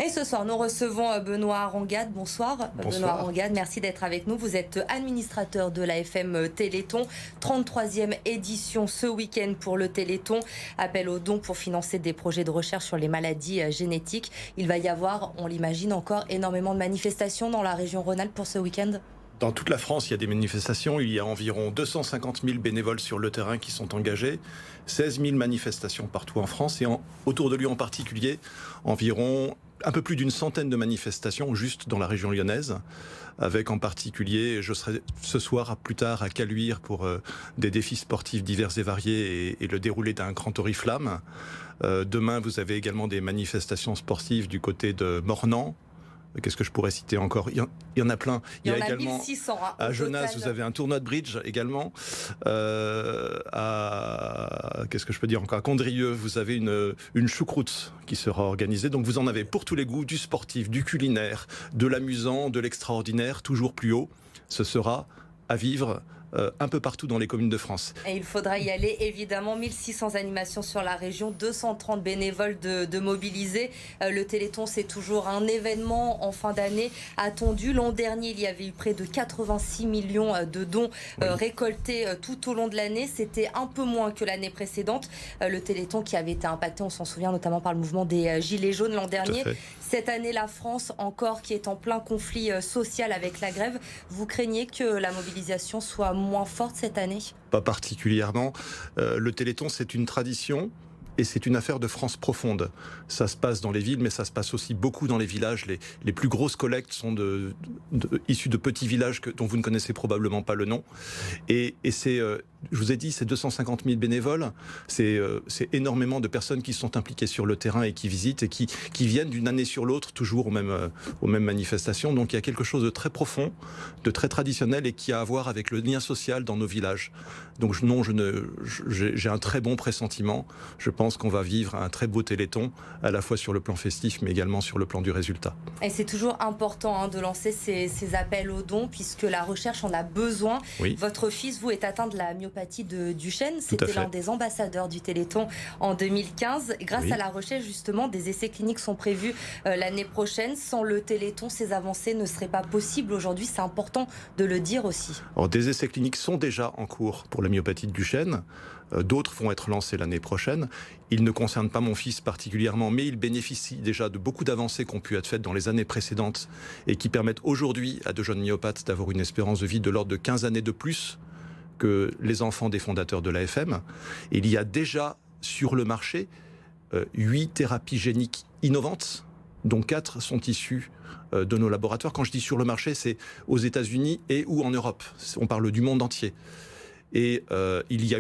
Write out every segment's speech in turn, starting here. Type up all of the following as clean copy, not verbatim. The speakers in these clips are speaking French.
Et ce soir, nous recevons Benoît Arengade. Bonsoir, Benoît Arengade. Merci d'être avec nous. Vous êtes administrateur de l'AFM Téléthon. 33e édition ce week-end pour le Téléthon. Appel aux dons pour financer des projets de recherche sur les maladies génétiques. Il va y avoir, on l'imagine, encore énormément de manifestations dans la région Rhône-Alpes pour ce week-end. Dans toute la France, il y a des manifestations. Il y a environ 250 000 bénévoles sur le terrain qui sont engagés. 16 000 manifestations partout en France. Et autour de Lyon en particulier, environ un peu plus d'une centaine de manifestations juste dans la région lyonnaise, avec en particulier, je serai ce soir plus tard à Caluire pour des défis sportifs divers et variés et le déroulé d'un grand oriflamme. Demain, vous avez également des manifestations sportives du côté de Mornan. Qu'est-ce que je pourrais citer encore ? Il y en a plein. Il y en a également 1600 à Genasse, vous avez un tournoi de bridge également. Qu'est-ce que je peux dire encore ? À Condrieu, vous avez une choucroute qui sera organisée. Donc vous en avez pour tous les goûts, du sportif, du culinaire, de l'amusant, de l'extraordinaire, toujours plus haut. Ce sera à vivre un peu partout dans les communes de France. Et il faudra y aller, évidemment. 1600 animations sur la région, 230 bénévoles de mobiliser. Le Téléthon, c'est toujours un événement en fin d'année attendu. L'an dernier, il y avait eu près de 86 millions de dons récoltés tout au long de l'année. C'était un peu moins que l'année précédente. Le Téléthon qui avait été impacté, on s'en souvient, notamment par le mouvement des Gilets jaunes l'an dernier. Cette année, la France, encore, qui est en plein conflit social avec la grève. Vous craignez que la mobilisation soit moins forte cette année ? Pas particulièrement. Le Téléthon, c'est une tradition et c'est une affaire de France profonde. Ça se passe dans les villes, mais ça se passe aussi beaucoup dans les villages. Les plus grosses collectes sont issues de petits villages dont vous ne connaissez probablement pas le nom. Et c'est... je vous ai dit, c'est 250 000 bénévoles, c'est énormément de personnes qui sont impliquées sur le terrain et qui visitent et qui viennent d'une année sur l'autre, toujours aux mêmes manifestations. Donc il y a quelque chose de très profond, de très traditionnel et qui a à voir avec le lien social dans nos villages. Donc j'ai un très bon pressentiment. Je pense qu'on va vivre un très beau Téléthon, à la fois sur le plan festif, mais également sur le plan du résultat. Et c'est toujours important de lancer ces appels aux dons, puisque la recherche en a besoin. Oui. Votre fils, vous, est atteint de la myopathie de Duchenne. C'était l'un des ambassadeurs du Téléthon en 2015. Grâce à la recherche, justement, des essais cliniques sont prévus l'année prochaine. Sans le Téléthon, ces avancées ne seraient pas possibles aujourd'hui. C'est important de le dire aussi. Alors, des essais cliniques sont déjà en cours pour la myopathie de Duchenne. D'autres vont être lancés l'année prochaine. Ils ne concernent pas mon fils particulièrement, mais il bénéficie déjà de beaucoup d'avancées qui ont pu être faites dans les années précédentes et qui permettent aujourd'hui à de jeunes myopathes d'avoir une espérance de vie de l'ordre de 15 années de plus que les enfants des fondateurs de l'AFM. Il y a déjà sur le marché 8 thérapies géniques innovantes, dont 4 sont issues de nos laboratoires. Quand je dis sur le marché, c'est aux États-Unis et ou en Europe. On parle du monde entier. Et il y a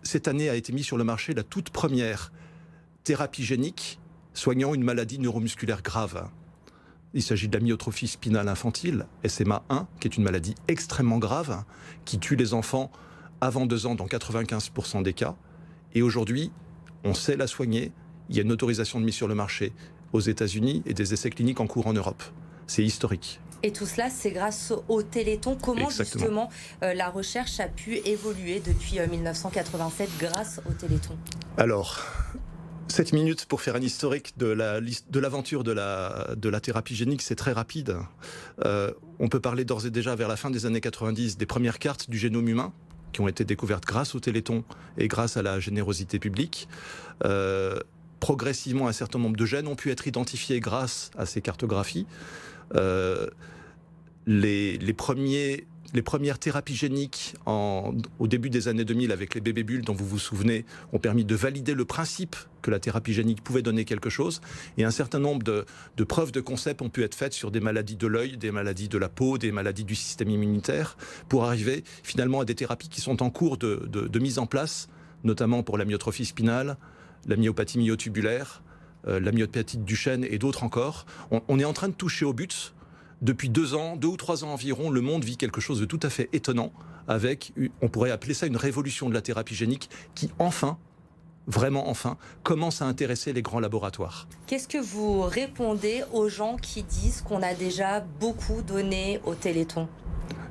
cette année a été mise sur le marché la toute première thérapie génique soignant une maladie neuromusculaire grave. Il s'agit de la myotrophie spinale infantile, SMA1, qui est une maladie extrêmement grave, qui tue les enfants avant 2 ans dans 95% des cas. Et aujourd'hui, on sait la soigner. Il y a une autorisation de mise sur le marché aux États-Unis et des essais cliniques en cours en Europe. C'est historique. Et tout cela, c'est grâce au Téléthon. Comment justement la recherche a pu évoluer depuis 1987 grâce au Téléthon ? Alors, 7 minutes pour faire un historique de l'aventure de la thérapie génique, c'est très rapide. On peut parler d'ores et déjà vers la fin des années 90 des premières cartes du génome humain qui ont été découvertes grâce au Téléthon et grâce à la générosité publique. Progressivement, un certain nombre de gènes ont pu être identifiés grâce à ces cartographies. Les premières thérapies géniques au début des années 2000 avec les bébés bulles dont vous vous souvenez ont permis de valider le principe que la thérapie génique pouvait donner quelque chose, et un certain nombre de preuves de concept ont pu être faites sur des maladies de l'œil, des maladies de la peau, des maladies du système immunitaire, pour arriver finalement à des thérapies qui sont en cours de mise en place, notamment pour la myotrophie spinale, la myopathie myotubulaire, la myopathie de Duchenne et d'autres encore. On est en train de toucher au but. Depuis 2 ou 3 ans environ, le monde vit quelque chose de tout à fait étonnant avec, on pourrait appeler ça une révolution de la thérapie génique qui enfin, vraiment enfin, commence à intéresser les grands laboratoires. Qu'est-ce que vous répondez aux gens qui disent qu'on a déjà beaucoup donné au Téléthon ?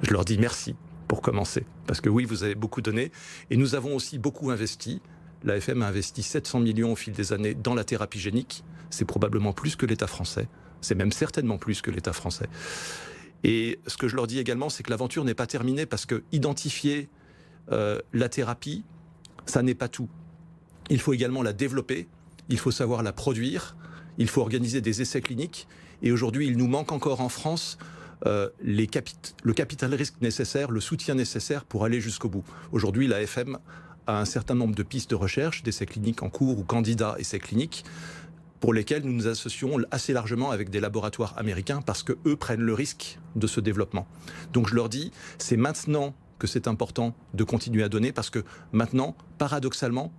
Je leur dis merci pour commencer, parce que oui, vous avez beaucoup donné et nous avons aussi beaucoup investi. L'AFM a investi 700 millions au fil des années dans la thérapie génique. c'est probablement plus que l'État français. C'est même certainement plus que l'État français. Et ce que je leur dis également, c'est que l'aventure n'est pas terminée parce que identifier la thérapie, ça n'est pas tout. Il faut également la développer, il faut savoir la produire, il faut organiser des essais cliniques. Et aujourd'hui, il nous manque encore en France le capital risque nécessaire, le soutien nécessaire pour aller jusqu'au bout. Aujourd'hui, l'AFM a un certain nombre de pistes de recherche, d'essais cliniques en cours ou candidats essais cliniques, pour lesquels nous nous associons assez largement avec des laboratoires américains parce qu'eux prennent le risque de ce développement. Donc je leur dis, c'est maintenant que c'est important de continuer à donner parce que maintenant, paradoxalement,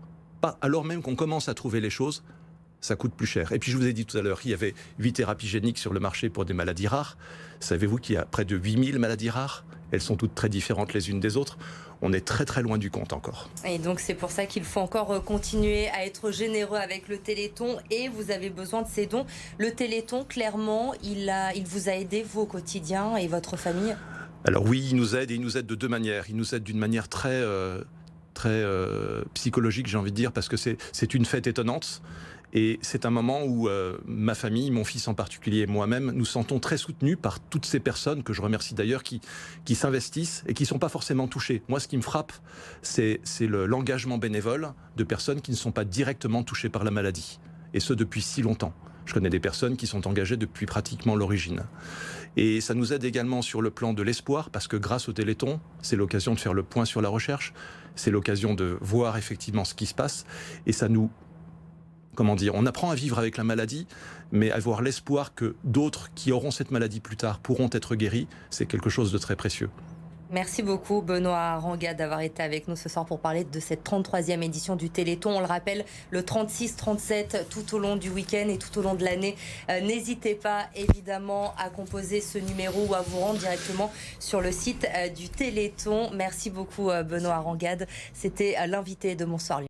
alors même qu'on commence à trouver les choses, ça coûte plus cher. Et puis je vous ai dit tout à l'heure, il y avait 8 thérapies géniques sur le marché pour des maladies rares. Savez-vous qu'il y a près de 8000 maladies rares? Elles sont toutes très différentes les unes des autres. On est très très loin du compte encore. Et donc c'est pour ça qu'il faut encore continuer à être généreux avec le Téléthon et vous avez besoin de ces dons. Le Téléthon, clairement, il vous a aidé, vous, au quotidien et votre famille? Alors oui, il nous aide et il nous aide de deux manières. Il nous aide d'une manière très psychologique, j'ai envie de dire, parce que c'est une fête étonnante. Et c'est un moment où ma famille, mon fils en particulier et moi-même, nous sentons très soutenus par toutes ces personnes, que je remercie d'ailleurs, qui s'investissent et qui ne sont pas forcément touchées. Moi, ce qui me frappe, c'est l'engagement bénévole de personnes qui ne sont pas directement touchées par la maladie. Et ce, depuis si longtemps. Je connais des personnes qui sont engagées depuis pratiquement l'origine. Et ça nous aide également sur le plan de l'espoir, parce que grâce au Téléthon, c'est l'occasion de faire le point sur la recherche, c'est l'occasion de voir effectivement ce qui se passe, et ça nous... Comment dire, on apprend à vivre avec la maladie, mais avoir l'espoir que d'autres qui auront cette maladie plus tard pourront être guéris, c'est quelque chose de très précieux. Merci beaucoup Benoît Rangad d'avoir été avec nous ce soir pour parler de cette 33e édition du Téléthon. On le rappelle, le 36-37 tout au long du week-end et tout au long de l'année. N'hésitez pas évidemment à composer ce numéro ou à vous rendre directement sur le site du Téléthon. Merci beaucoup Benoît Rangad. C'était l'invité de Bonsoir.